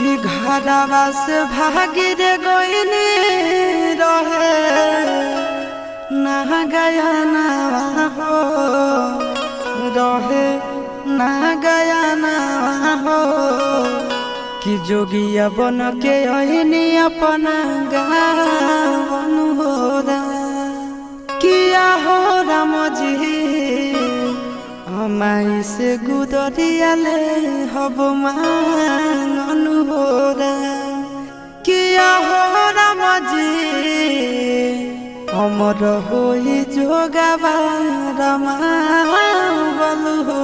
कि घरवा से भागी रे गईनी रहे ना गया ना हो रहे ना गया ना हो कि जोगिया बन के अहिनी अपना गावन हो किया हो राम जी हमाई से गुदरिया ले हब मांगन हो किया हो राम जी अमर होई जोगावा राम बल हो